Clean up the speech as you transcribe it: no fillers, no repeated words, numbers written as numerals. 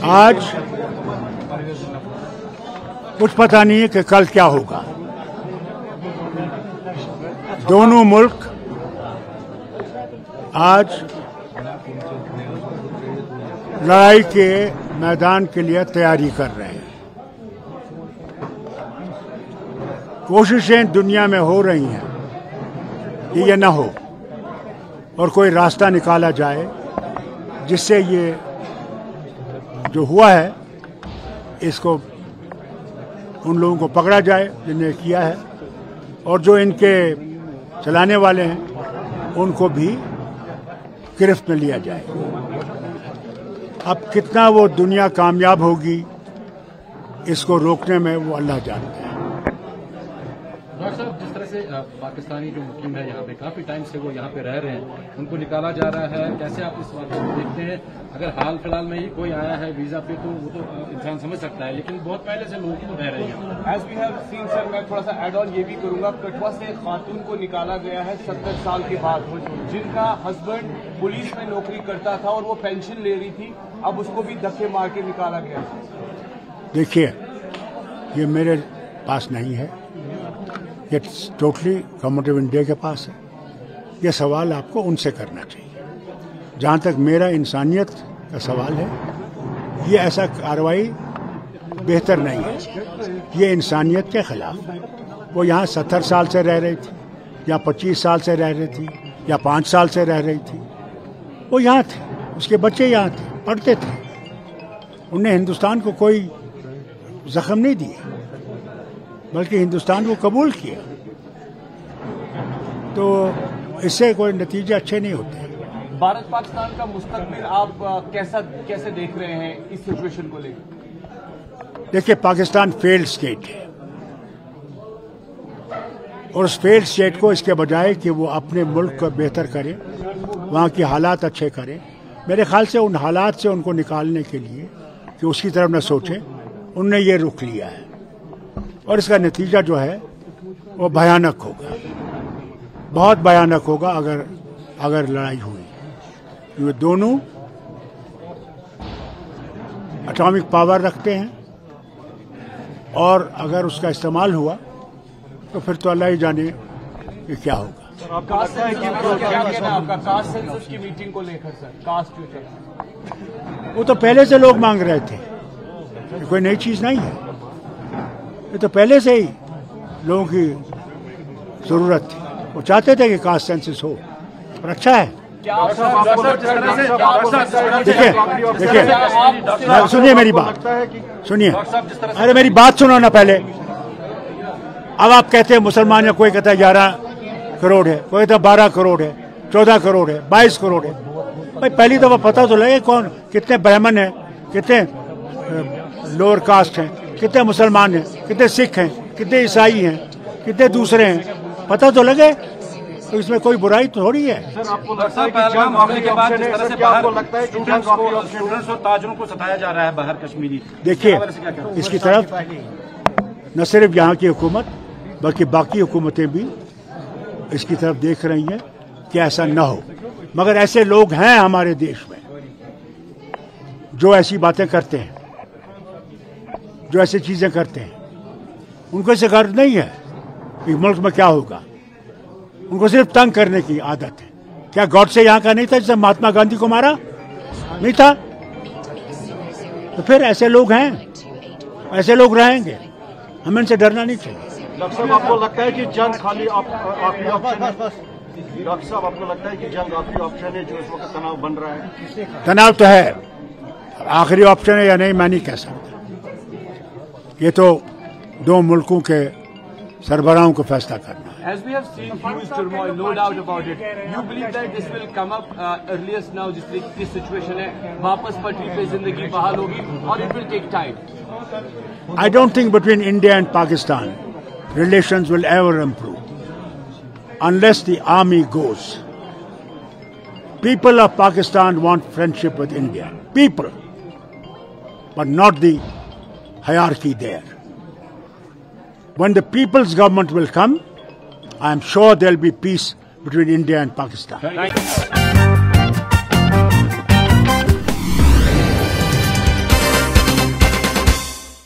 आज कुछ पता नहीं है कि कल क्या होगा। दोनों मुल्क आज लड़ाई के मैदान के लिए तैयारी कर रहे हैं। कोशिशें दुनिया में हो रही हैं कि ये न हो और कोई रास्ता निकाला जाए जिससे ये जो हुआ है इसको उन लोगों को पकड़ा जाए जिन्हें किया है, और जो इनके चलाने वाले हैं उनको भी गिरफ्त में लिया जाए। अब कितना वो दुनिया कामयाब होगी इसको रोकने में, वो अल्लाह जानता है। डॉक्टर साहब, जिस तरह से पाकिस्तानी जो मुस्लिम है यहाँ पे काफी टाइम से वो यहाँ पे रह रहे हैं, उनको निकाला जा रहा है, कैसे आप इस बात को देखते हैं? अगर हाल फिलहाल में ही कोई आया है वीजा पे तो वो तो इंसान समझ सकता है, लेकिन बहुत पहले से लोग तो रह रहे हैं। As we have seen sir, मैं थोड़ा सा एड ऑन ये भी करूंगा, कठुआ से खातून को निकाला गया है 70 साल के बाद, जिनका हस्बैंड पुलिस में नौकरी करता था और वो पेंशन ले रही थी, अब उसको भी धक्के मार के निकाला गया। देखिए, ये मेरे पास नहीं है, ये टोटली गवर्नमेंट ऑफ इंडिया के पास है। ये सवाल आपको उनसे करना चाहिए। जहाँ तक मेरा इंसानियत का सवाल है, ये ऐसा कार्रवाई बेहतर नहीं है, ये इंसानियत के खिलाफ है। वो यहाँ 70 साल से रह रही थी, या 25 साल से रह रही थी, या 5 साल से रह रही थी, वो यहाँ थे, उसके बच्चे यहाँ थे, पढ़ते थे, उन्हें हिंदुस्तान को कोई जख्म नहीं दिया, बल्कि हिंदुस्तान को कबूल किया। तो इससे कोई नतीजे अच्छे नहीं होते। भारत पाकिस्तान का मुस्तकबिल आप कैसे देख रहे हैं इस सिचुएशन को लेकर? देखिए, पाकिस्तान फेल्ड स्टेट है, और उस फेल्ड स्टेट को इसके बजाय कि वो अपने मुल्क को बेहतर करे, वहाँ के हालात अच्छे करे, मेरे ख्याल से उन हालात से उनको निकालने के लिए कि उसकी तरफ न सोचें, उनने ये रुख लिया है, और इसका नतीजा जो है वो भयानक होगा, बहुत भयानक होगा अगर लड़ाई हुई। ये दोनों एटॉमिक पावर रखते हैं, और अगर उसका इस्तेमाल हुआ तो फिर तो अल्लाह ही जाने कि क्या होगा। आपका कास्ट सेंसस की मीटिंग को लेकर सर, कास्ट फ्यूचर, वो तो पहले से लोग मांग रहे थे, कोई नई चीज नहीं है, ये तो पहले से ही लोगों की जरूरत थी। वो चाहते थे कि कास्ट सेंसस हो, और अच्छा है। देखिए, सुनिए मेरी बात, सुनिए, अरे मेरी बात सुनो ना पहले। अब आप कहते हैं मुसलमान है, कोई कहता है 11 करोड़ है, कोई कहता है 12 करोड़ है, 14 करोड़ है, 22 करोड़ है। भाई पहली दफा पता तो लगे कौन, कितने ब्राह्मण हैं, कितने लोअर कास्ट हैं, कितने मुसलमान हैं, कितने सिख हैं, कितने ईसाई हैं, कितने दूसरे हैं, पता तो लगे। तो इसमें कोई बुराई तो थोड़ी है। सर, आपको लगता है पहलगाम हमले के बाद जिस तरह से बाहर स्टूडेंट्स को ताजुन को सताया जा रहा है बाहर कश्मीरी? देखिए, इसकी तरफ न सिर्फ यहाँ की हुकूमत बल्कि बाकी हुकूमतें भी इसकी तरफ देख रही हैं कि ऐसा न हो, मगर ऐसे लोग हैं हमारे देश में जो ऐसी बातें करते हैं, जो ऐसी चीजें करते हैं। उनको इससे गर्व नहीं है कि मुल्क में क्या होगा, उनको सिर्फ तंग करने की आदत है। क्या गॉड से यहाँ का नहीं था जिसने महात्मा गांधी को मारा? नहीं था। तो फिर ऐसे लोग हैं, ऐसे लोग रहेंगे, हमें इनसे डरना नहीं चाहिए। डॉक्टर साहब, आपको लगता है कि जंग खाली आखिरी ऑप्शन है? डॉक्टर साहब, आपको लगता है कि जंग आखिरी ऑप्शन है जो इस वक्त तनाव बन रहा है? तनाव तो है, आखिरी ऑप्शन है या नहीं मैं नहीं कह सकता। ये तो दो मुल्कों के सरबराहों को फैसला करना है। As we have seen huge turmoil, no doubt about it. You believe that this will come up earliest now, जिस situation है, वापस पटरी पे जिंदगी बहाल होगी, और it will take time? I don't think between India and Pakistan relations will ever improve unless the army goes. People of Pakistan want friendship with India. People, but not the hierarchy there. When the people's government will come, I am sure there will be peace between India and Pakistan.